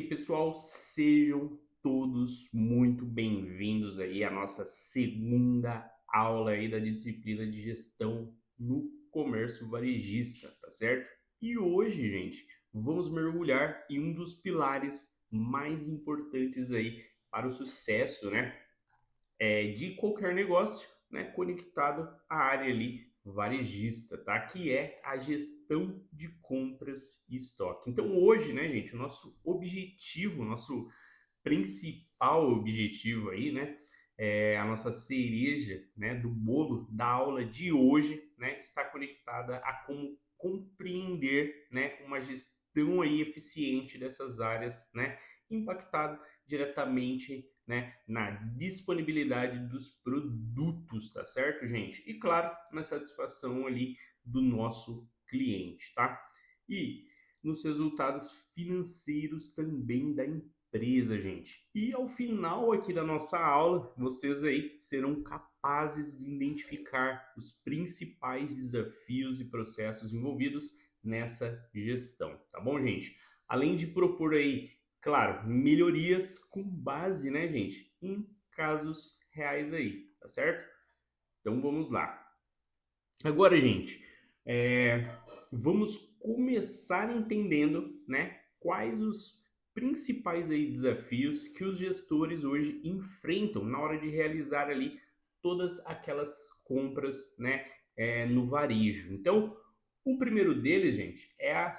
pessoal, sejam todos muito bem-vindos aí à nossa segunda aula aí da disciplina de gestão no comércio varejista, tá certo? E hoje, gente, vamos mergulhar em um dos pilares mais importantes aí para o sucesso, né, de qualquer negócio, né, conectado à área ali varejista, tá? Que é a gestão de compras e estoque. Então hoje, né, gente, o nosso objetivo, o nosso principal objetivo aí, né, a nossa cereja, né, do bolo da aula de hoje, né, está conectada a como compreender, né, uma gestão aí eficiente dessas áreas, né, impactado diretamente, né, na disponibilidade dos produtos, tá certo, gente? E claro, na satisfação ali do nosso cliente, tá? E nos resultados financeiros também da empresa, gente. E ao final aqui da nossa aula, vocês aí serão capazes de identificar os principais desafios e processos envolvidos nessa gestão, tá bom, gente? Além de propor aí, claro, melhorias com base, né, gente, em casos reais aí, tá certo? Então vamos lá. Agora, gente, vamos começar entendendo, né, quais os principais aí desafios que os gestores hoje enfrentam na hora de realizar ali todas aquelas compras, né, no varejo. Então, o primeiro deles, gente, é a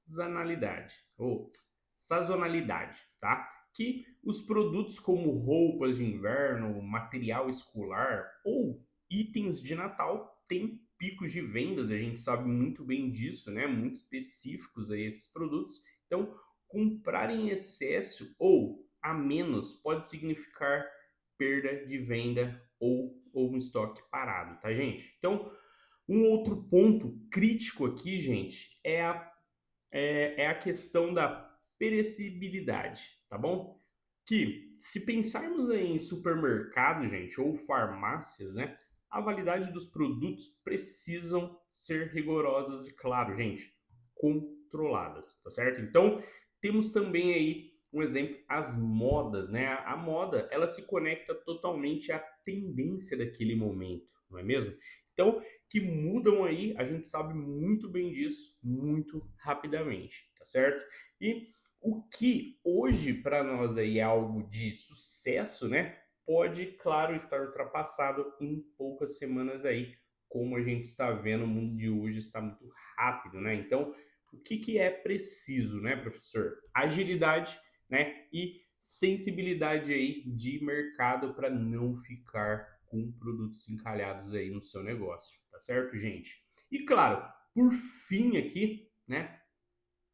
sazonalidade ou sazonalidade, tá? Que os produtos como roupas de inverno, material escolar ou itens de Natal têm picos de vendas, a gente sabe muito bem disso, né? Muito específicos aí esses produtos. Então, comprar em excesso ou a menos pode significar perda de venda ou um estoque parado, tá, gente? Então, um outro ponto crítico aqui, gente, é a questão da perecibilidade, tá bom? Que se pensarmos em supermercado, gente, ou farmácias, né, a validade dos produtos precisam ser rigorosas e, claro, gente, controladas, tá certo? Então, temos também aí um exemplo, as modas, né? A moda, ela se conecta totalmente à tendência daquele momento, não é mesmo? Então, que mudam aí, a gente sabe muito bem disso, muito rapidamente, tá certo? E o que hoje para nós aí é algo de sucesso, né? Pode, claro, estar ultrapassado em poucas semanas aí, como a gente está vendo, o mundo de hoje está muito rápido, né? Então, o que é preciso, né, professor? Agilidade, né? E sensibilidade aí de mercado para não ficar com produtos encalhados aí no seu negócio, tá certo, gente? E claro, por fim aqui, né,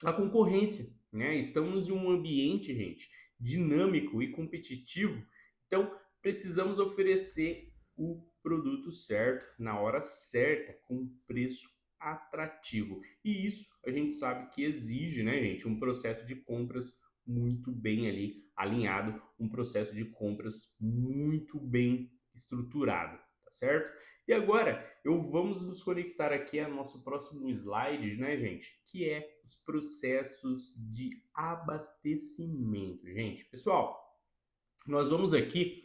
a concorrência, né? Estamos em um ambiente, gente, dinâmico e competitivo, então precisamos oferecer o produto certo, na hora certa, com preço atrativo. E isso a gente sabe que exige, né, gente, um processo de compras muito bem ali alinhado, um processo de compras muito bem estruturado, tá certo? E agora, eu vamos nos conectar aqui ao nosso próximo slide, né, gente? Que é os processos de abastecimento, gente. Pessoal, nós vamos aqui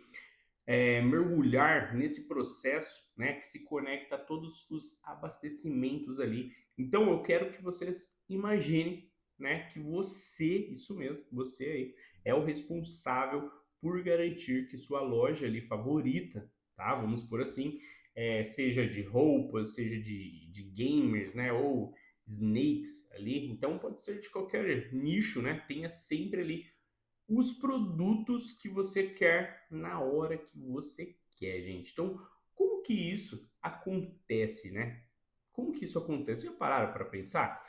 mergulhar nesse processo, né, que se conecta a todos os abastecimentos ali. Então, eu quero que vocês imaginem, né, que você, isso mesmo, você aí, é o responsável por garantir que sua loja ali favorita, tá? Vamos por assim, seja de roupas, seja de gamers, né, ou snakes ali. Então, pode ser de qualquer nicho, né? Tenha sempre ali os produtos que você quer na hora que você quer, gente. Então, como que isso acontece, né? Como que isso acontece? Já pararam para pensar?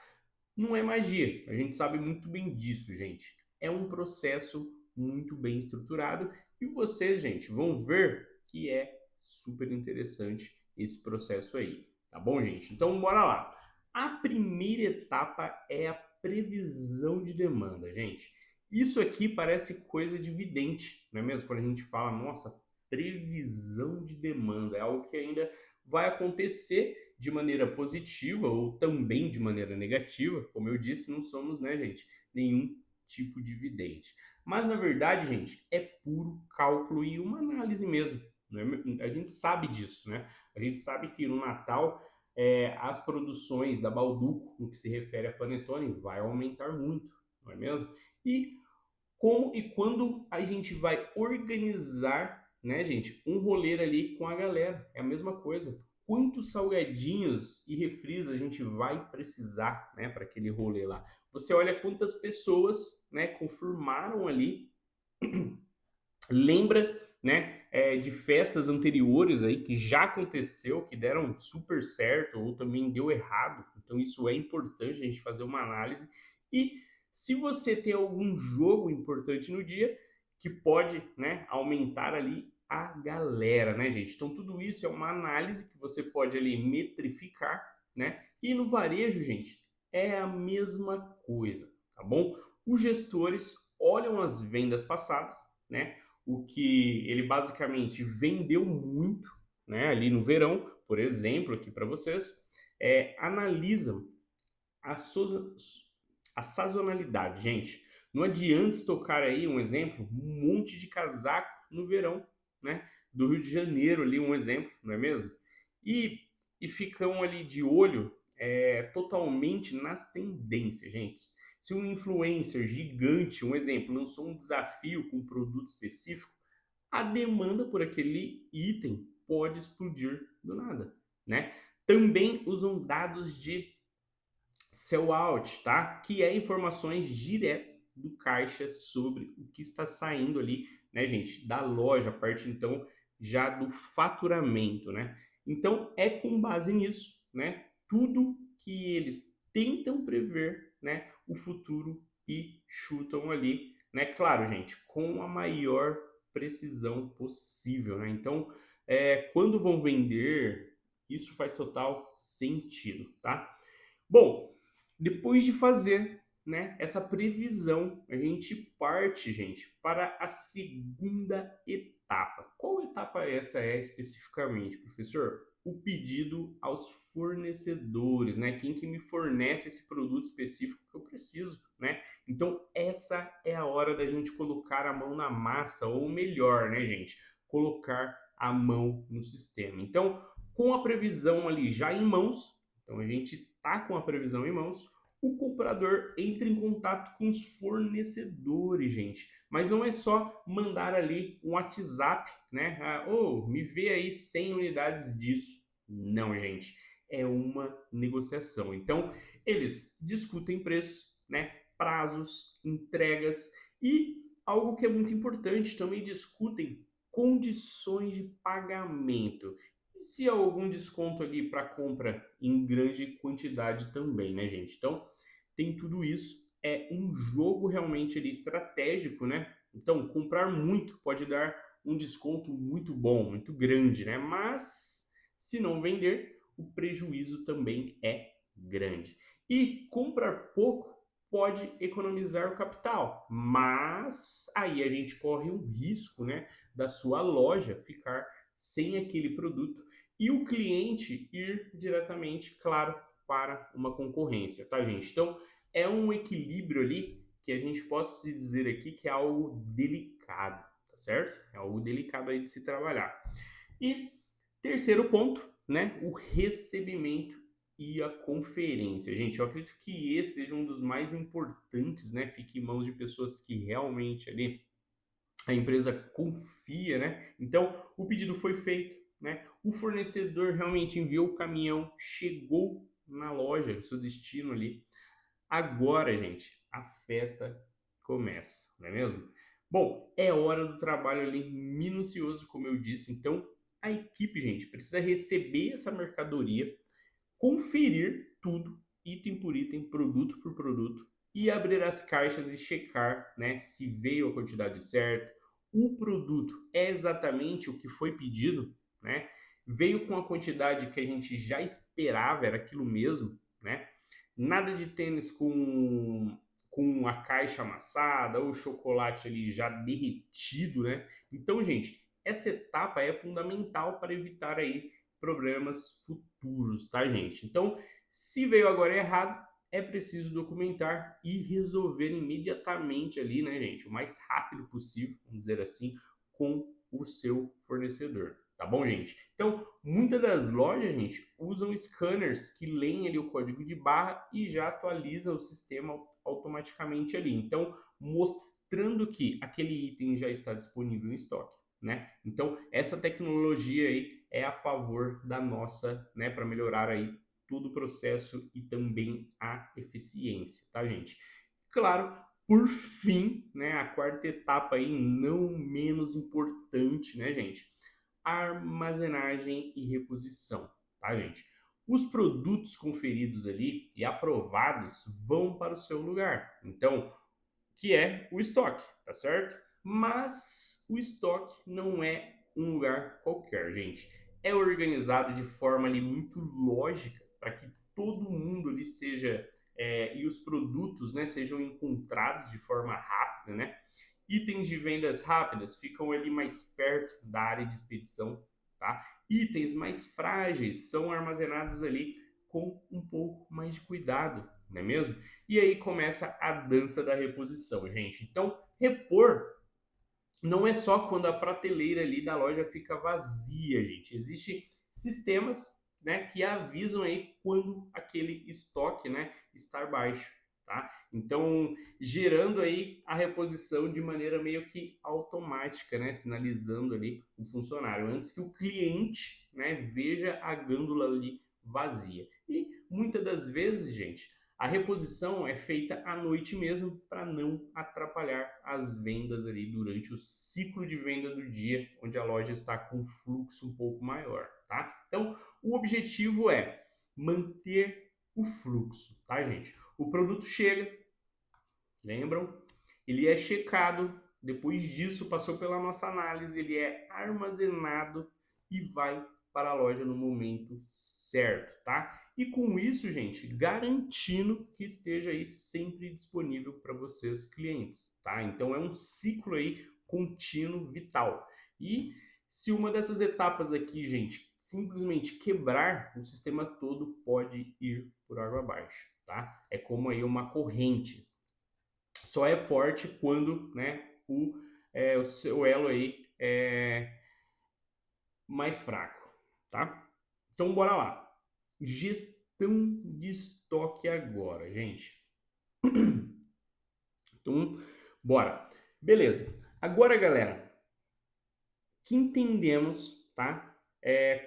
Não é magia, a gente sabe muito bem disso, gente. É um processo muito bem estruturado e vocês, gente, vão ver que é super interessante esse processo aí, tá bom, gente? Então, bora lá. A primeira etapa é a previsão de demanda, gente. Isso aqui parece coisa de vidente, não é mesmo? Quando a gente fala, nossa, previsão de demanda, é algo que ainda vai acontecer de maneira positiva ou também de maneira negativa. Como eu disse, não somos, né, gente, nenhum tipo dividente. Mas na verdade, gente, é puro cálculo e uma análise mesmo. A gente sabe disso, né? A gente sabe que no Natal as produções da Balduco, no que se refere a panetone, vai aumentar muito, não é mesmo? E como e quando a gente vai organizar, né, gente, um rolê ali com a galera. É a mesma coisa. Quantos salgadinhos e refris a gente vai precisar, né, para aquele rolê lá? Você olha quantas pessoas, né, confirmaram ali, lembra, né, de festas anteriores aí que já aconteceu, que deram super certo ou também deu errado. Então isso é importante a gente fazer uma análise. E se você tem algum jogo importante no dia que pode, né, aumentar ali a galera, né, gente? Então tudo isso é uma análise que você pode ali metrificar, né? E no varejo, gente, é a mesma coisa, tá bom? Os gestores olham as vendas passadas, né? O que ele basicamente vendeu muito, né, ali no verão, por exemplo, aqui para vocês, analisam a, so a sazonalidade, gente. Não adianta estocar aí um exemplo, um monte de casaco no verão, né? Do Rio de Janeiro ali, um exemplo, não é mesmo? E, e ficam ali de olho totalmente nas tendências, gente. Se um influencer gigante, um exemplo, lançou um desafio com um produto específico, a demanda por aquele item pode explodir do nada, né? Também usam dados de sell-out, tá? Que é informações direto do caixa sobre o que está saindo ali, né, gente, da loja, a parte então já do faturamento, né? Então é com base nisso, né? Tudo que eles tentam prever, né, o futuro e chutam ali, né? Claro, gente, com a maior precisão possível, né? Então, quando vão vender, isso faz total sentido, tá? Bom, depois de fazer, né, essa previsão, a gente parte, gente, para a segunda etapa. Qual etapa essa é especificamente, professor? O pedido aos fornecedores, né? Quem que me fornece esse produto específico que eu preciso, né? Então, essa é a hora da gente colocar a mão na massa, ou melhor, né, gente? Colocar a mão no sistema. Então, com a previsão ali já em mãos, então a gente está com a previsão em mãos, o comprador entra em contato com os fornecedores, gente. Mas não é só mandar ali um WhatsApp, né? Me vê aí 100 unidades disso. Não, gente. É uma negociação. Então, eles discutem preços, né? Prazos, entregas e algo que é muito importante, também discutem condições de pagamento. E se há algum desconto ali para compra em grande quantidade também, né, gente? Então, tem tudo isso. É um jogo realmente ali estratégico, né? Então, comprar muito pode dar um desconto muito bom, muito grande, né? Mas se não vender, o prejuízo também é grande. E comprar pouco pode economizar o capital, mas aí a gente corre um risco, né, da sua loja ficar sem aquele produto e o cliente ir diretamente, claro, para uma concorrência, tá, gente? Então, é um equilíbrio ali que a gente possa se dizer aqui que é algo delicado, tá certo? É algo delicado aí de se trabalhar. E terceiro ponto, né, o recebimento e a conferência. Gente, eu acredito que esse seja um dos mais importantes, né? Fique em mãos de pessoas que realmente ali a empresa confia, né? Então, o pedido foi feito, né? O fornecedor realmente enviou o caminhão, chegou na loja, o seu destino ali. Agora, gente, a festa começa, não é mesmo? Bom, é hora do trabalho ali minucioso, como eu disse. Então, a equipe, gente, precisa receber essa mercadoria, conferir tudo, item por item, produto por produto, e abrir as caixas e checar, né, se veio a quantidade certa, o produto é exatamente o que foi pedido, né? Veio com a quantidade que a gente já esperava, era aquilo mesmo, né? Nada de tênis com a caixa amassada ou o chocolate ali já derretido, né? Então, gente, essa etapa é fundamental para evitar aí problemas futuros, tá, gente? Então, se veio agora errado, é preciso documentar e resolver imediatamente ali, né, gente, o mais rápido possível, vamos dizer assim, com o seu fornecedor. Tá bom, gente? Então, muitas das lojas, gente, usam scanners que leem ali o código de barra e já atualizam o sistema automaticamente ali. Então, mostrando que aquele item já está disponível em estoque, né? Então, essa tecnologia aí é a favor da nossa, né, para melhorar aí todo o processo e também a eficiência, tá, gente? Claro, por fim, né, a quarta etapa aí, não menos importante, né, gente? Armazenagem e reposição, tá, gente? Os produtos conferidos ali e aprovados vão para o seu lugar. Então, que é o estoque, tá certo? Mas o estoque não é um lugar qualquer, gente. É organizado de forma ali muito lógica para que todo mundo ali seja e os produtos, né, sejam encontrados de forma rápida, né? Itens de vendas rápidas ficam ali mais perto da área de expedição, tá? Itens mais frágeis são armazenados ali com um pouco mais de cuidado, não é mesmo? E aí começa a dança da reposição, gente. Então, repor não é só quando a prateleira ali da loja fica vazia, gente. Existem sistemas, né, que avisam aí quando aquele estoque, né, está baixo, tá? Então, gerando aí a reposição de maneira meio que automática, né, sinalizando ali o funcionário antes que o cliente, né, veja a gôndola ali vazia. E muitas das vezes, gente, a reposição é feita à noite mesmo para não atrapalhar as vendas ali durante o ciclo de venda do dia, onde a loja está com um fluxo um pouco maior, tá? Então, o objetivo é manter o fluxo, tá, gente? O produto chega, lembram? Ele é checado, depois disso passou pela nossa análise, ele é armazenado e vai para a loja no momento certo, tá? E com isso, gente, garantindo que esteja aí sempre disponível para vocês clientes, tá? Então é um ciclo aí contínuo vital. E se uma dessas etapas aqui, gente, simplesmente quebrar, o sistema todo pode ir por água abaixo, tá? É como aí uma corrente, só é forte quando, né, o seu elo aí é mais fraco, tá? Então bora lá. Gestão de estoque agora, gente. Então, bora. Beleza. Agora, galera, que entendemos, tá?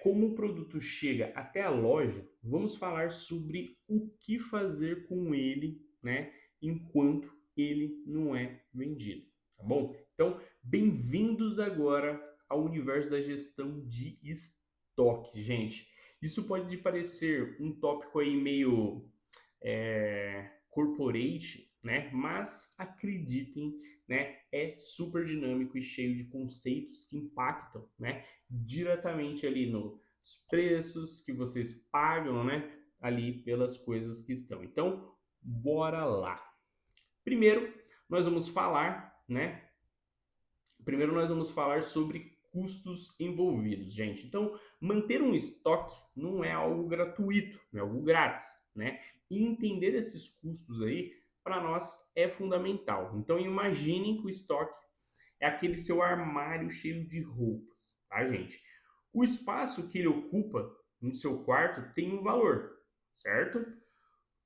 Como o produto chega até a loja, vamos falar sobre o que fazer com ele, né? Enquanto ele não é vendido, tá bom? Então, bem-vindos agora ao universo da gestão de estoque, gente. Isso pode parecer um tópico aí meio corporate, né? Mas acreditem, né? É super dinâmico e cheio de conceitos que impactam, né? Diretamente ali nos preços que vocês pagam, né? Ali pelas coisas que estão. Então, bora lá. Primeiro, nós vamos falar, né? Primeiro nós vamos falar sobre custos envolvidos, gente. Então, manter um estoque não é algo gratuito, não é algo grátis, né? E entender esses custos aí, para nós, é fundamental. Então, imaginem que o estoque é aquele seu armário cheio de roupas, tá, gente? O espaço que ele ocupa no seu quarto tem um valor, certo?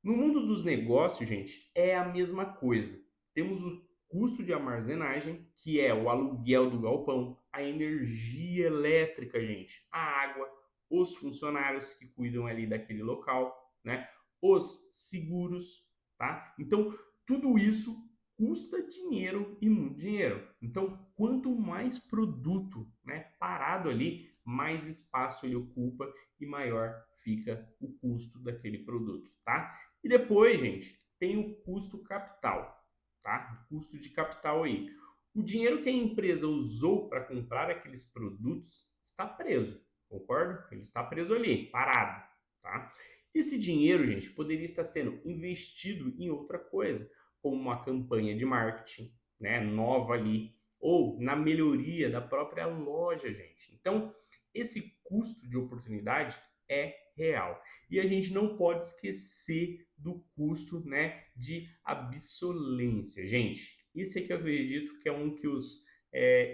No mundo dos negócios, gente, é a mesma coisa. Temos o custo de armazenagem, que é o aluguel do galpão, a energia elétrica, gente, a água, os funcionários que cuidam ali daquele local, né? Os seguros, tá? Então, tudo isso custa dinheiro e muito dinheiro. Então, quanto mais produto, né, parado ali, mais espaço ele ocupa e maior fica o custo daquele produto, tá? E depois, gente, tem o custo capital, tá? O custo de capital aí. O dinheiro que a empresa usou para comprar aqueles produtos está preso, concorda? Ele está preso ali, parado, tá? Esse dinheiro, gente, poderia estar sendo investido em outra coisa, como uma campanha de marketing, né, nova ali, ou na melhoria da própria loja, gente. Então, esse custo de oportunidade é real. E a gente não pode esquecer do custo, né, de obsolência. Gente, esse aqui eu acredito que é um que os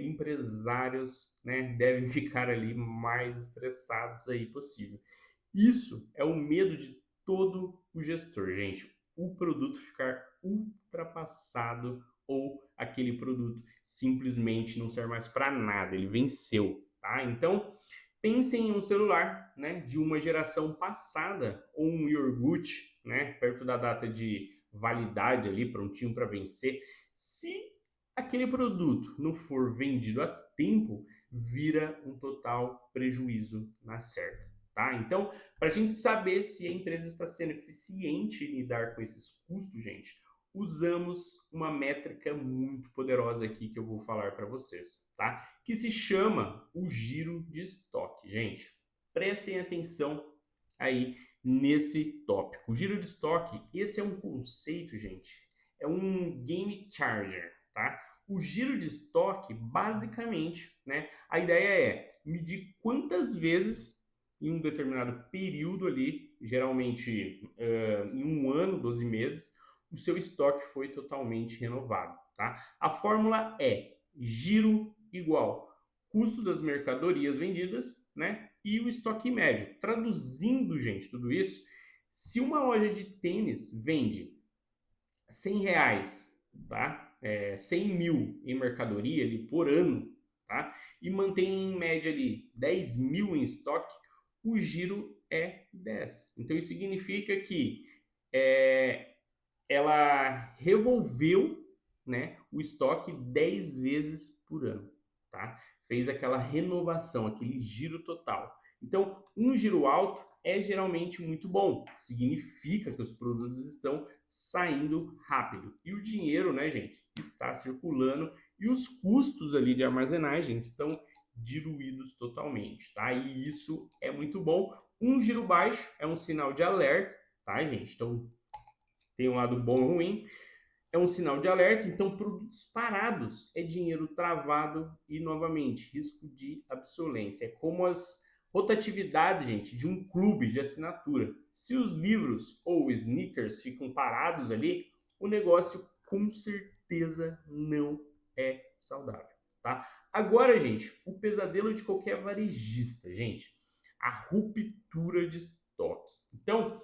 empresários, né, devem ficar ali mais estressados aí possível. Isso é o medo de todo o gestor, gente. O produto ficar ultrapassado ou aquele produto simplesmente não serve mais para nada, ele venceu, tá? Então, pensem em um celular, né, de uma geração passada ou um iogurte, né, perto da data de validade ali, prontinho para vencer. Se aquele produto não for vendido a tempo, vira um total prejuízo na certa, tá? Então, para a gente saber se a empresa está sendo eficiente em lidar com esses custos, gente, usamos uma métrica muito poderosa aqui que eu vou falar para vocês, tá? Que se chama o giro de estoque, gente. Prestem atenção aí nesse tópico. O giro de estoque, esse é um conceito, gente, é um game changer, tá? O giro de estoque, basicamente, né, a ideia é medir quantas vezes em um determinado período ali, geralmente em um ano, 12 meses, o seu estoque foi totalmente renovado, tá? A fórmula é giro igual custo das mercadorias vendidas, né? E o estoque médio. Traduzindo, gente, tudo isso, se uma loja de tênis vende R$ 100, tá? 100 mil em mercadoria ali por ano, tá? E mantém em média ali 10 mil em estoque, o giro é 10. Então isso significa que é, ela revolveu, né, o estoque 10 vezes por ano, tá? Fez aquela renovação, aquele giro total. Então, um giro alto é geralmente muito bom, significa que os produtos estão saindo rápido. E o dinheiro, né, gente, está circulando e os custos ali de armazenagem estão diluídos totalmente, tá? E isso é muito bom. Um giro baixo é um sinal de alerta, tá, gente? Então, tem um lado bom e ruim, é um sinal de alerta. Então, produtos parados é dinheiro travado e, novamente, risco de obsolência. É como as rotatividades, gente, de um clube de assinatura. Se os livros ou sneakers ficam parados ali, o negócio com certeza não é saudável, tá? Agora, gente, o pesadelo de qualquer varejista, gente, a ruptura de estoque. Então,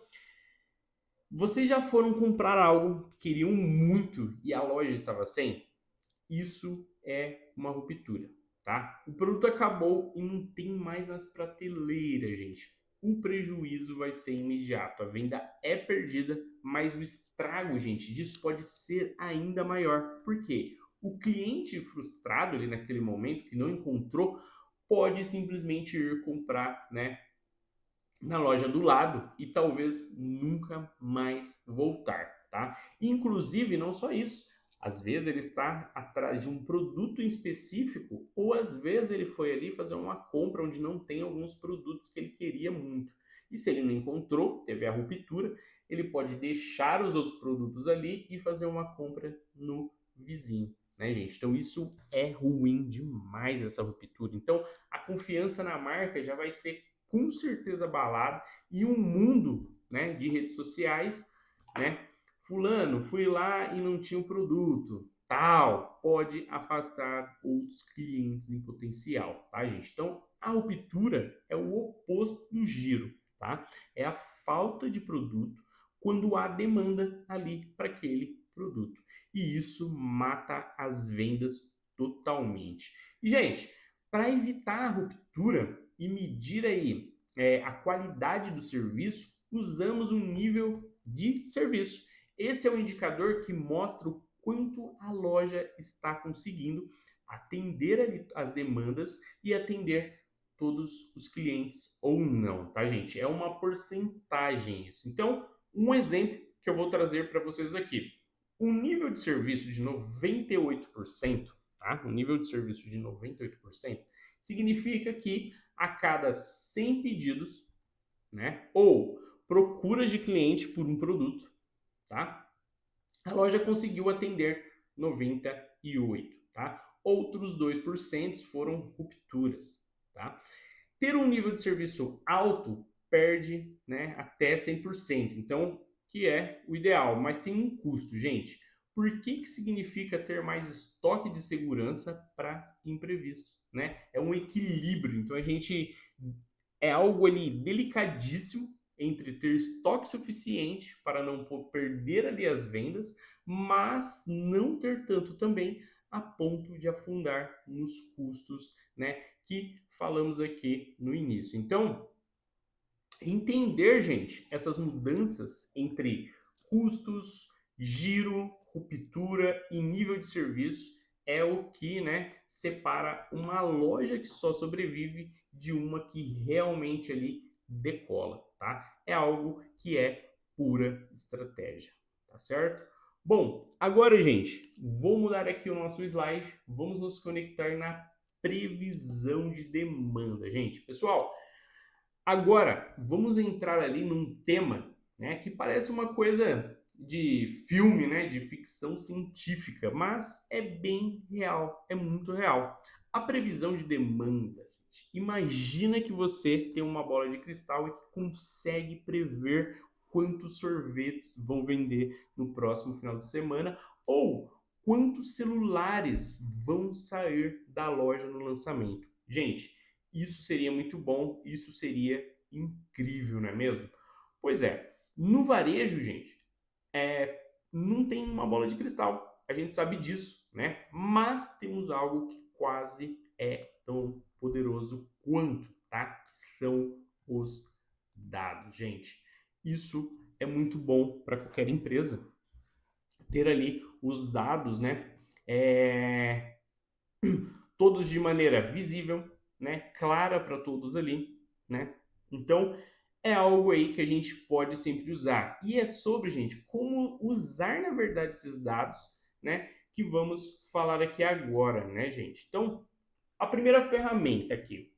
vocês já foram comprar algo que queriam muito e a loja estava sem? Isso é uma ruptura, tá? O produto acabou e não tem mais nas prateleiras, gente. O prejuízo vai ser imediato. A venda é perdida, mas o estrago, gente, disso pode ser ainda maior. Por quê? O cliente frustrado ali naquele momento que não encontrou pode simplesmente ir comprar, né, na loja do lado e talvez nunca mais voltar, tá? Inclusive, não só isso, às vezes ele está atrás de um produto em específico ou às vezes ele foi ali fazer uma compra onde não tem alguns produtos que ele queria muito. E se ele não encontrou, teve a ruptura, ele pode deixar os outros produtos ali e fazer uma compra no vizinho, né, gente? Então isso é ruim demais, essa ruptura. Então a confiança na marca já vai ser com certeza abalado e um mundo, né, de redes sociais, né? Fulano, fui lá e não tinha o produto, tal, pode afastar outros clientes em potencial, tá, gente? Então, a ruptura é o oposto do giro, tá? É a falta de produto quando há demanda ali para aquele produto. E isso mata as vendas totalmente. E, gente, para evitar a ruptura, e medir aí a qualidade do serviço, usamos um nível de serviço. Esse é o indicador que mostra o quanto a loja está conseguindo atender as demandas e atender todos os clientes ou não, tá, gente? É uma porcentagem isso. Então, um exemplo que eu vou trazer para vocês aqui. Um nível de serviço de 98%, tá? Um nível de serviço de 98% significa que a cada 100 pedidos, né, ou procuras de cliente por um produto, tá? A loja conseguiu atender 98, tá? Outros 2% foram rupturas, tá? Ter um nível de serviço alto perde, né, até 100%. Então, que é o ideal, mas tem um custo, gente. Por que significa ter mais estoque de segurança para imprevistos, né? É um equilíbrio. Então a gente é algo ali delicadíssimo entre ter estoque suficiente para não perder ali as vendas, mas não ter tanto também a ponto de afundar nos custos, né, que falamos aqui no início. Então, entender, gente, essas mudanças entre custos, giro, ruptura e nível de serviço é o que, né, separa uma loja que só sobrevive de uma que realmente ali decola, tá? É algo que é pura estratégia, tá certo? Bom, agora, gente, vou mudar aqui o nosso slide, vamos nos conectar na previsão de demanda, gente. Pessoal, agora, vamos entrar ali num tema, né, que parece uma coisa de filme, né, de ficção científica, mas é bem real, é muito real. A previsão de demanda, gente. Imagina que você tem uma bola de cristal e que consegue prever quantos sorvetes vão vender no próximo final de semana ou quantos celulares vão sair da loja no lançamento. Gente, isso seria muito bom, isso seria incrível, não é mesmo? Pois é, no varejo, gente, não tem uma bola de cristal, a gente sabe disso, né? Mas temos algo que quase é tão poderoso quanto, tá? Que são os dados, gente. Isso é muito bom para qualquer empresa ter ali os dados, né? É, todos de maneira visível, né, clara para todos ali, né? Então, é algo aí que a gente pode sempre usar. E é sobre, gente, como usar na verdade esses dados, né, que vamos falar aqui agora, né, gente? Então, a primeira ferramenta aqui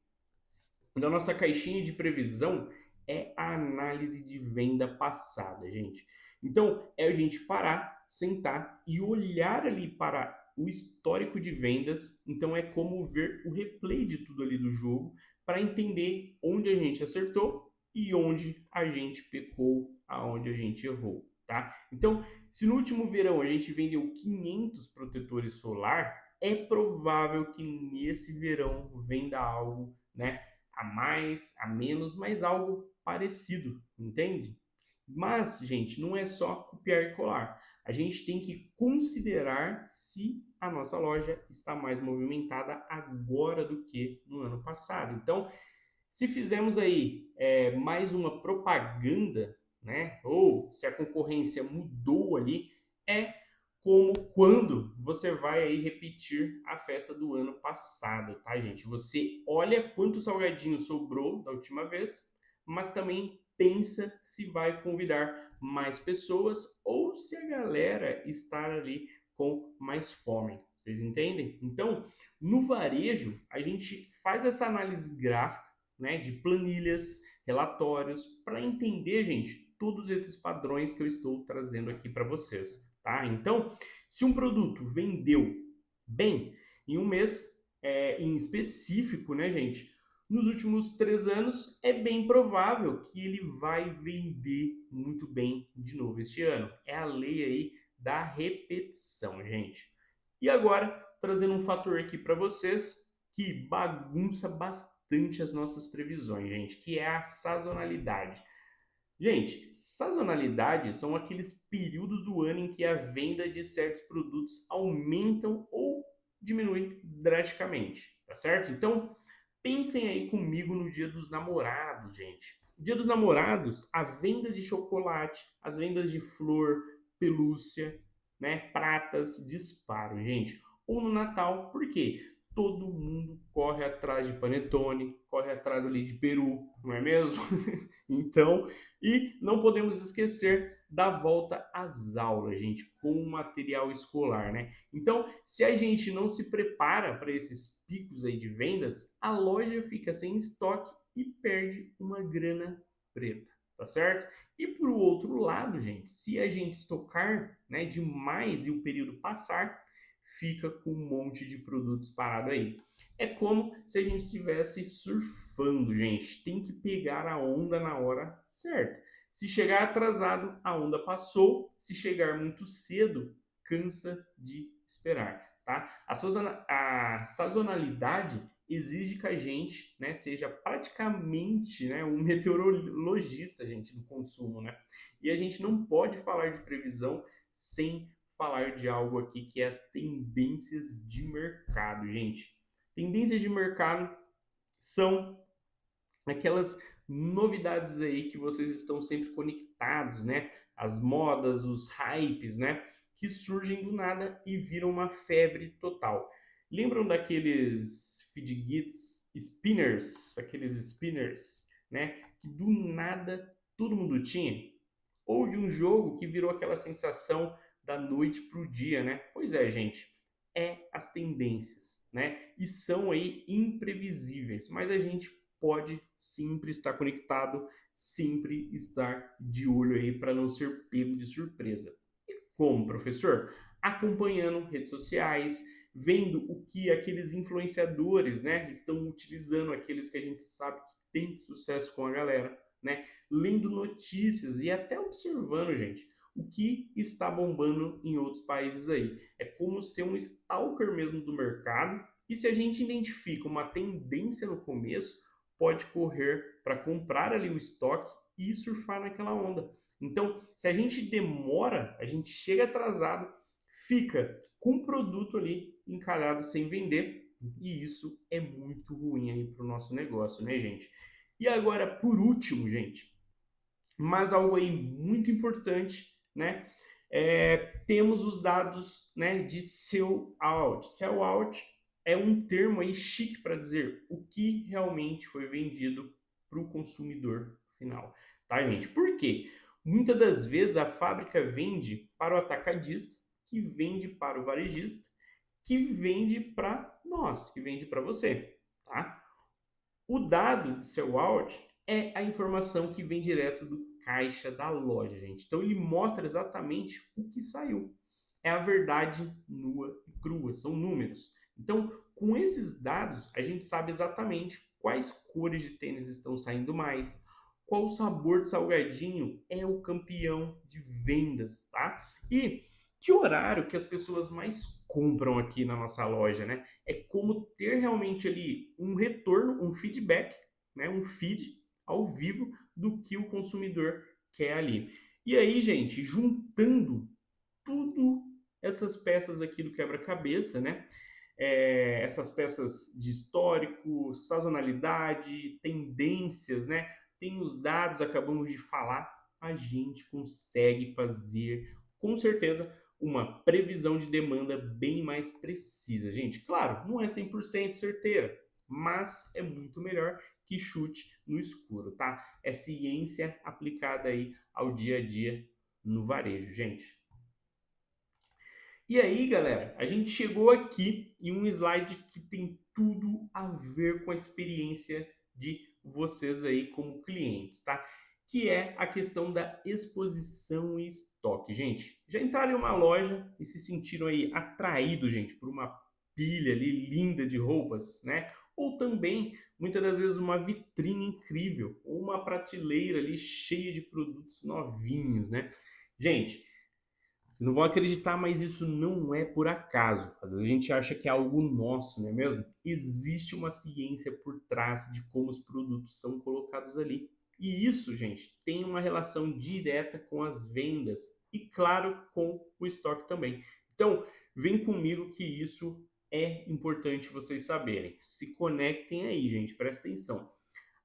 da nossa caixinha de previsão é a análise de venda passada, gente. Então, é a gente parar, sentar e olhar ali para o histórico de vendas. Então, é como ver o replay de tudo ali do jogo para entender onde a gente acertou e onde a gente pecou, aonde a gente errou, tá? Então, se no último verão a gente vendeu 500 protetores solar, é provável que nesse verão venda algo, né, a mais, a menos, mas algo parecido, entende? Mas, gente, não é só copiar e colar. A gente tem que considerar se a nossa loja está mais movimentada agora do que no ano passado. Então, se fizermos aí mais uma propaganda, né, ou se a concorrência mudou ali, é como quando você vai aí repetir a festa do ano passado, tá, gente? Você olha quanto salgadinho sobrou da última vez, mas também pensa se vai convidar mais pessoas ou se a galera está ali com mais fome. Vocês entendem? Então, no varejo, a gente faz essa análise gráfica, né, de planilhas, relatórios, para entender, gente, todos esses padrões que eu estou trazendo aqui para vocês, tá? Então, se um produto vendeu bem em um mês em específico, né, gente, nos últimos 3 anos, é bem provável que ele vai vender muito bem de novo este ano. É a lei aí da repetição, gente. E agora, trazendo um fator aqui para vocês que bagunça bastante as nossas previsões, gente, que é a sazonalidade. Gente, sazonalidade são aqueles períodos do ano em que a venda de certos produtos aumentam ou diminuem drasticamente, tá certo? Então, pensem aí comigo no Dia dos Namorados, gente. Dia dos Namorados, a venda de chocolate, as vendas de flor, pelúcia, né, pratas disparam, gente. Ou no Natal, por quê? Todo mundo corre atrás de panetone, corre atrás ali de peru, não é mesmo? Então, e não podemos esquecer da volta às aulas, gente, com o material escolar, né? Então, se a gente não se prepara para esses picos aí de vendas, a loja fica sem estoque e perde uma grana preta, tá certo? E por outro lado, gente, se a gente estocar, né, demais e o período passar, fica com um monte de produtos parado aí. É como se a gente estivesse surfando surfando, gente. Tem que pegar a onda na hora certa. Se chegar atrasado, a onda passou. Se chegar muito cedo, cansa de esperar, tá? A sazonalidade exige que a gente, né, seja praticamente, né, um meteorologista, gente, do consumo, né? E a gente não pode falar de previsão sem falar de algo aqui que é as tendências de mercado, gente. Tendências de mercado são aquelas novidades aí que vocês estão sempre conectados, né? As modas, os hypes, né? Que surgem do nada e viram uma febre total. Lembram daqueles fidgets spinners, aqueles spinners, né? Que do nada todo mundo tinha? Ou de um jogo que virou aquela sensação da noite para o dia, né? Pois é, gente, é as tendências, né? E são aí imprevisíveis, mas a gente pode sempre estar conectado, sempre estar de olho aí para não ser pego de surpresa. E como, professor? Acompanhando redes sociais, vendo o que aqueles influenciadores, né, estão utilizando, aqueles que a gente sabe que tem sucesso com a galera, né? Lendo notícias e até observando, gente, o que está bombando em outros países aí. É como ser um stalker mesmo do mercado. E se a gente identifica uma tendência no começo, pode correr para comprar ali o estoque e surfar naquela onda. Então, se a gente demora, a gente chega atrasado, fica com o produto ali encalhado sem vender, e isso é muito ruim aí para o nosso negócio, né, gente? E agora, por último, gente, mas algo aí muito importante, né? Temos os dados, né, de sell out. Sell out é um termo aí chique para dizer o que realmente foi vendido para o consumidor final, tá, gente? Por quê? Muitas das vezes a fábrica vende para o atacadista, que vende para o varejista, que vende para nós, que vende para você, tá? O dado de seu out é a informação que vem direto do caixa da loja, gente. Então ele mostra exatamente o que saiu. É a verdade nua e crua, são números. Então, com esses dados, a gente sabe exatamente quais cores de tênis estão saindo mais, qual sabor de salgadinho é o campeão de vendas, tá? E que horário que as pessoas mais compram aqui na nossa loja, né? É como ter realmente ali um retorno, um feedback, né? Um feed ao vivo do que o consumidor quer ali. E aí, gente, juntando tudo essas peças aqui do quebra-cabeça, né? Essas peças de histórico, sazonalidade, tendências, né? Tem os dados, acabamos de falar, a gente consegue fazer, com certeza, uma previsão de demanda bem mais precisa, gente. Claro, não é 100% certeira, mas é muito melhor que chute no escuro, tá? É ciência aplicada aí ao dia a dia no varejo, gente. E aí, galera, a gente chegou aqui em um slide que tem tudo a ver com a experiência de vocês aí como clientes, tá? Que é a questão da exposição e estoque. Gente, já entraram em uma loja e se sentiram aí atraídos, gente, por uma pilha ali linda de roupas, né? Ou também, muitas das vezes, uma vitrine incrível, ou uma prateleira ali cheia de produtos novinhos, né? Gente, vocês não vão acreditar, mas isso não é por acaso. Às vezes a gente acha que é algo nosso, não é mesmo? Existe uma ciência por trás de como os produtos são colocados ali. E isso, gente, tem uma relação direta com as vendas e, claro, com o estoque também. Então, vem comigo que isso é importante vocês saberem. Se conectem aí, gente, presta atenção.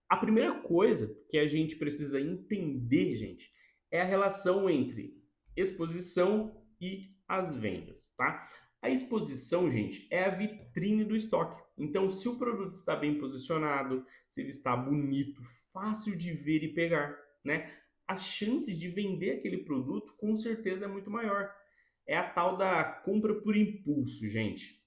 A primeira coisa que a gente precisa entender, gente, é a relação entre exposição e as vendas, tá? A exposição, gente, é a vitrine do estoque. Então, se o produto está bem posicionado, se ele está bonito, fácil de ver e pegar, né? As chances de vender aquele produto com certeza é muito maior. É a tal da compra por impulso, gente.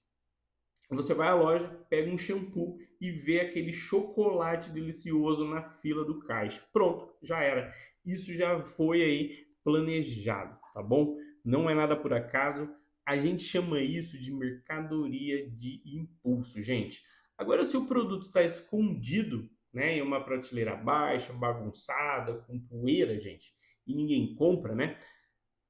Você vai à loja, pega um shampoo e vê aquele chocolate delicioso na fila do caixa. Pronto, já era. Isso já foi aí planejado, tá bom? Não é nada por acaso. A gente chama isso de mercadoria de impulso, gente. Agora, se o produto está escondido, né, em uma prateleira baixa, bagunçada, com poeira, gente, e ninguém compra, né?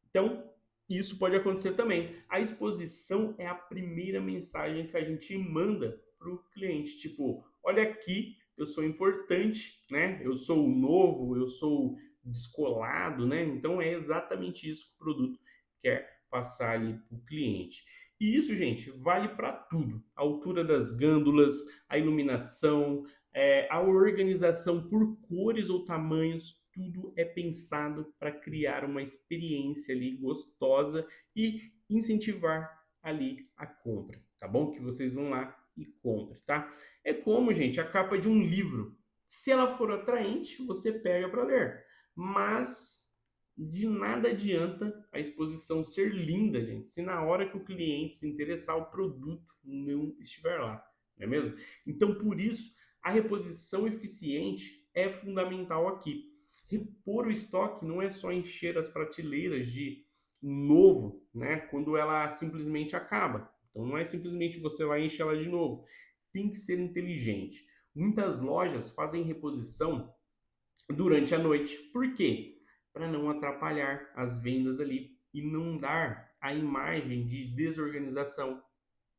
Então, isso pode acontecer também. A exposição é a primeira mensagem que a gente manda para o cliente. Tipo, olha aqui, eu sou importante, né? Eu sou novo, eu sou descolado, né? Então é exatamente isso que o produto quer passar ali para o cliente. E isso, gente, vale para tudo. A altura das gândulas, a iluminação, a organização por cores ou tamanhos, tudo é pensado para criar uma experiência ali gostosa e incentivar ali a compra, tá bom? Que vocês vão lá e comprem, tá? É como, gente, a capa de um livro. Se ela for atraente, você pega para ler. Mas de nada adianta a exposição ser linda, gente, se na hora que o cliente se interessar, o produto não estiver lá, não é mesmo? Então, por isso, a reposição eficiente é fundamental aqui. Repor o estoque não é só encher as prateleiras de novo, né? Quando ela simplesmente acaba. Então não é simplesmente você vai encher ela de novo. Tem que ser inteligente. Muitas lojas fazem reposição durante a noite. Por quê? Para não atrapalhar as vendas ali e não dar a imagem de desorganização.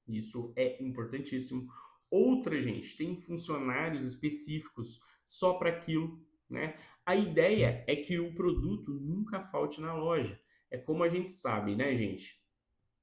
Isso é importantíssimo. Outra, gente, tem funcionários específicos só para aquilo, né? A ideia é que o produto nunca falte na loja. É como a gente sabe, né, gente?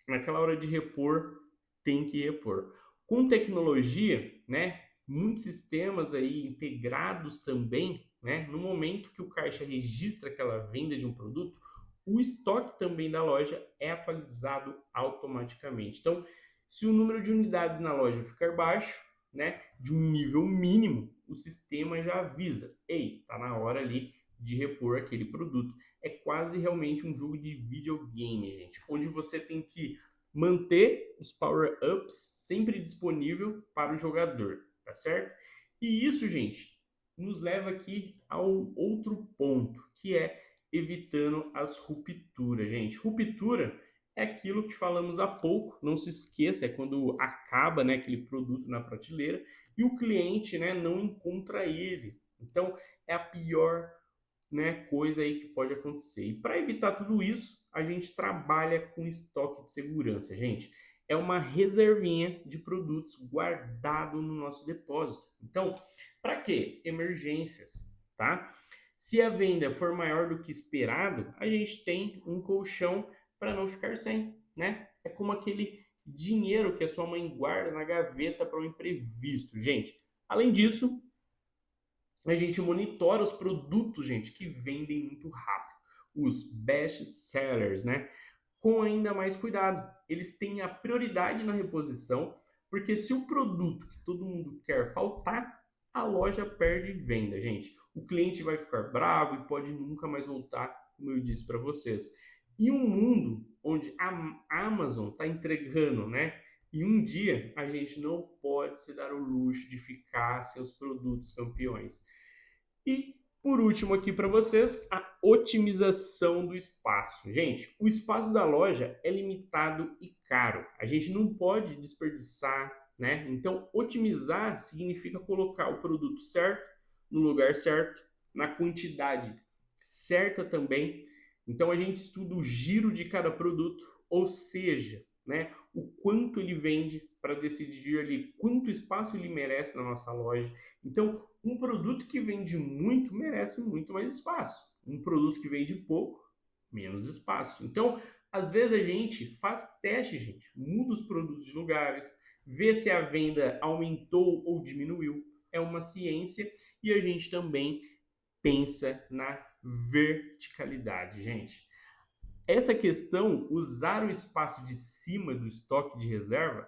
Naquela hora de repor, tem que repor. Com tecnologia, né, muitos sistemas aí integrados também, né, no momento que o caixa registra aquela venda de um produto, o estoque também da loja é atualizado automaticamente. Então, se o número de unidades na loja ficar baixo, né, de um nível mínimo, o sistema já avisa: ei, tá na hora ali de repor aquele produto. É quase realmente um jogo de videogame, gente, onde você tem que manter os power-ups sempre disponível para o jogador, tá certo? E isso, gente, nos leva aqui a um outro ponto, que é evitando as rupturas, gente. Ruptura é aquilo que falamos há pouco, não se esqueça, é quando acaba, né, aquele produto na prateleira e o cliente, né, não encontra ele. Então, é a pior, né, coisa aí que pode acontecer. E para evitar tudo isso, a gente trabalha com estoque de segurança, gente. É uma reservinha de produtos guardado no nosso depósito. Então, para quê? Emergências, tá? Se a venda for maior do que esperado, a gente tem um colchão para não ficar sem, né? É como aquele dinheiro que a sua mãe guarda na gaveta para um imprevisto, gente. Além disso, a gente monitora os produtos, gente, que vendem muito rápido, os best sellers, né? Com ainda mais cuidado. Eles têm a prioridade na reposição, porque se o produto que todo mundo quer faltar, a loja perde venda, gente. O cliente vai ficar bravo e pode nunca mais voltar, como eu disse para vocês. E um mundo onde a Amazon está entregando, né? E um dia a gente não pode se dar o luxo de ficar sem os produtos campeões. E por último aqui para vocês, a otimização do espaço. Gente, o espaço da loja é limitado e caro. A gente não pode desperdiçar, né? Então, otimizar significa colocar o produto certo no lugar certo, na quantidade certa também. Então, a gente estuda o giro de cada produto, ou seja, né, o quanto ele vende para decidir ali quanto espaço ele merece na nossa loja. Então, um produto que vende muito merece muito mais espaço. Um produto que vende pouco, menos espaço. Então, às vezes a gente faz teste, gente, muda os produtos de lugares, vê se a venda aumentou ou diminuiu. É uma ciência e a gente também pensa na verticalidade, gente. Essa questão, usar o espaço de cima do estoque de reserva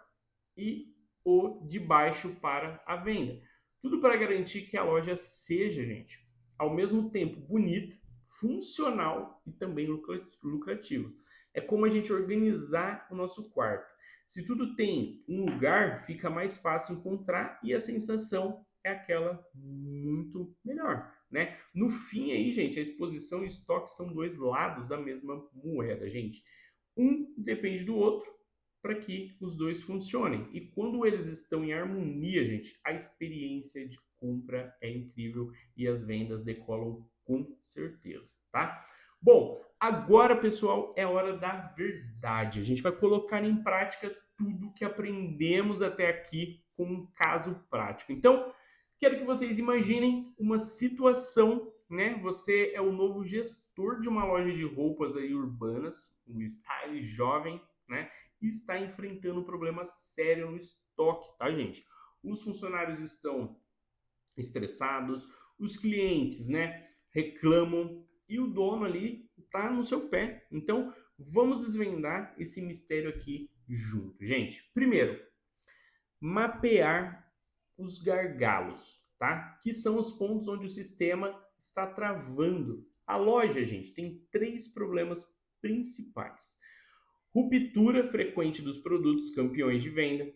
e o de baixo para a venda. Tudo para garantir que a loja seja, gente, ao mesmo tempo bonita, funcional e também lucrativa. É como a gente organizar o nosso quarto. Se tudo tem um lugar, fica mais fácil encontrar e a sensação é aquela muito melhor, né? No fim aí, gente, a exposição e estoque são dois lados da mesma moeda, gente. Um depende do outro para que os dois funcionem. E quando eles estão em harmonia, gente, a experiência de compra é incrível e as vendas decolam com certeza, tá? Bom, agora, pessoal, é hora da verdade. A gente vai colocar em prática tudo que aprendemos até aqui com um caso prático. Então, quero que vocês imaginem uma situação, né? Você é o novo gestor de uma loja de roupas aí urbanas, um style jovem, né? E está enfrentando um problema sério no estoque, tá, gente? Os funcionários estão estressados, os clientes, né, reclamam e o dono ali tá no seu pé. Então, vamos desvendar esse mistério aqui junto, gente. Primeiro, mapear os gargalos, tá? Que são os pontos onde o sistema está travando. A loja, gente, tem três problemas principais: ruptura frequente dos produtos campeões de venda,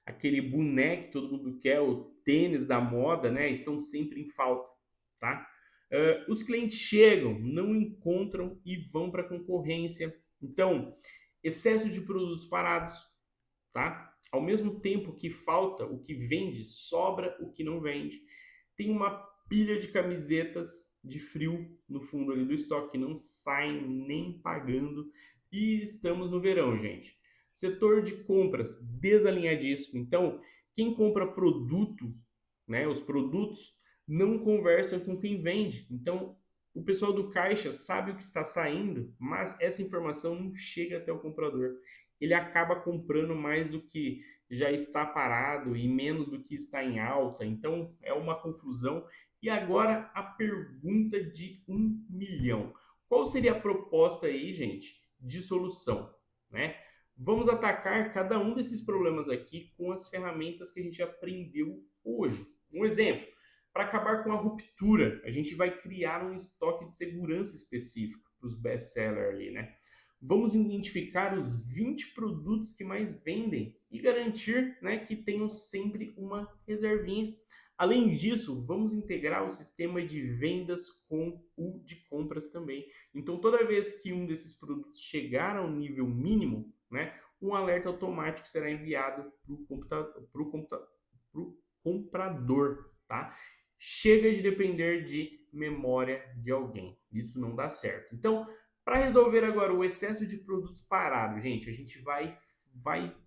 aquele boneco que todo mundo quer, o tênis da moda, né? Estão sempre em falta, tá? Os clientes chegam, não encontram e vão para a concorrência. Então, excesso de produtos parados, tá? Ao mesmo tempo que falta o que vende, sobra o que não vende. Tem uma pilha de camisetas de frio no fundo ali do estoque que não saem nem pagando. E estamos no verão, gente. Setor de compras desalinhadíssimo. Então, quem compra produto, né, os produtos não conversam com quem vende. Então, o pessoal do caixa sabe o que está saindo, mas essa informação não chega até o comprador. Ele acaba comprando mais do que já está parado e menos do que está em alta. Então, é uma confusão. E agora a pergunta de 1 milhão. Qual seria a proposta aí, gente, de solução, né? Vamos atacar cada um desses problemas aqui com as ferramentas que a gente aprendeu hoje. Um exemplo, para acabar com a ruptura, a gente vai criar um estoque de segurança específico para os best-sellers ali, né? Vamos identificar os 20 produtos que mais vendem e garantir, né, que tenham sempre uma reservinha. Além disso, vamos integrar o sistema de vendas com o de compras também. Então, toda vez que um desses produtos chegar ao nível mínimo, né, um alerta automático será enviado para o comprador, tá? Chega de depender de memória de alguém. Isso não dá certo. Então, para resolver agora o excesso de produtos parados, gente, a gente vai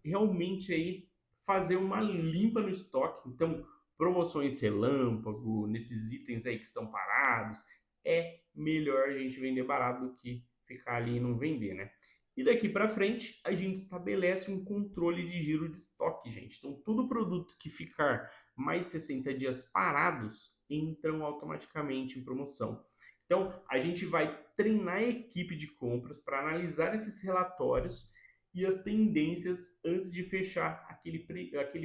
realmente aí fazer uma limpa no estoque. Então, promoções relâmpago nesses itens aí que estão parados, é melhor a gente vender barato do que ficar ali e não vender, né? E daqui para frente, a gente estabelece um controle de giro de estoque, gente. Então, todo produto que ficar mais de 60 dias parados entram automaticamente em promoção. Então, a gente vai treinar a equipe de compras para analisar esses relatórios e as tendências antes de fechar aquele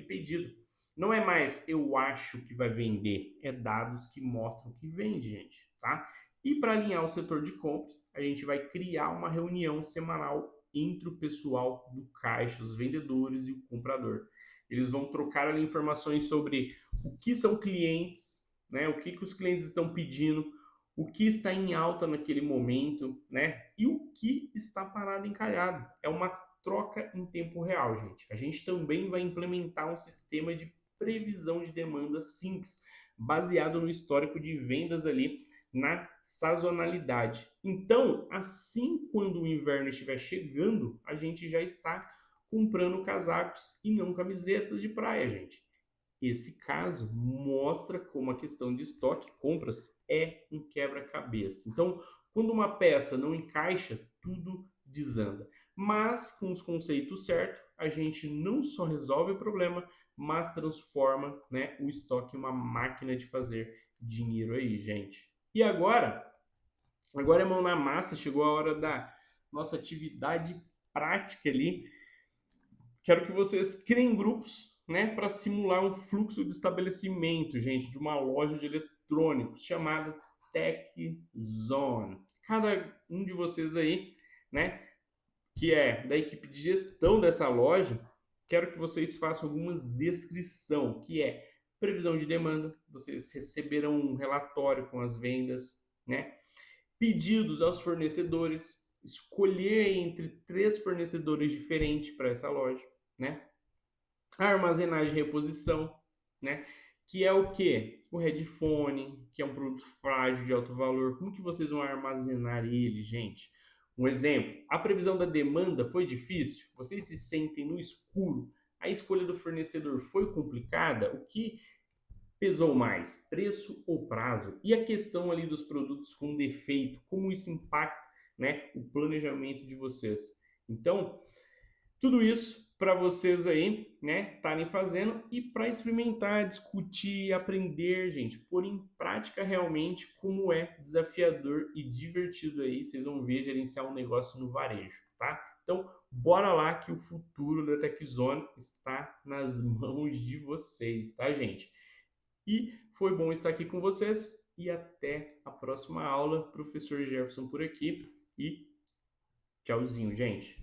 pedido. Não é mais eu acho que vai vender, é dados que mostram que vende, gente, tá? E para alinhar o setor de compras, a gente vai criar uma reunião semanal entre o pessoal do caixa, os vendedores e o comprador. Eles vão trocar ali informações sobre o que são clientes, né? O que os clientes estão pedindo, o que está em alta naquele momento, né? E o que está parado encalhado. É uma troca em tempo real, gente. A gente também vai implementar um sistema de previsão de demanda simples, baseado no histórico de vendas ali na sazonalidade. Então, assim quando o inverno estiver chegando, a gente já está comprando casacos e não camisetas de praia, gente. Esse caso mostra como a questão de estoque e compras é um quebra-cabeça. Então, quando uma peça não encaixa, tudo desanda. Mas com os conceitos certos, a gente não só resolve o problema, mas transforma, né, o estoque em uma máquina de fazer dinheiro aí, gente. E agora é mão na massa, chegou a hora da nossa atividade prática ali. Quero que vocês criem grupos, né, para simular um fluxo de estabelecimento, gente, de uma loja de eletrônicos chamada Tech Zone. Cada um de vocês aí, né, que é da equipe de gestão dessa loja, quero que vocês façam algumas descrição, que é previsão de demanda, vocês receberão um relatório com as vendas, né? Pedidos aos fornecedores, escolher entre 3 fornecedores diferentes para essa loja, né? Armazenagem e reposição, né? Que é o que? o headphone, que é um produto frágil de alto valor, como que vocês vão armazenar ele, gente? Um exemplo, a previsão da demanda foi difícil? Vocês se sentem no escuro? A escolha do fornecedor foi complicada? O que pesou mais, preço ou prazo? E a questão ali dos produtos com defeito, como isso impacta, né, o planejamento de vocês? Então, tudo isso para vocês aí, né, estarem fazendo e para experimentar, discutir, aprender, gente, pôr em prática realmente como é desafiador e divertido aí, vocês vão ver gerenciar um negócio no varejo, tá? Então, bora lá que o futuro da TechZone está nas mãos de vocês, tá, gente? E foi bom estar aqui com vocês e até a próxima aula. Professor Jefferson por aqui e tchauzinho, gente.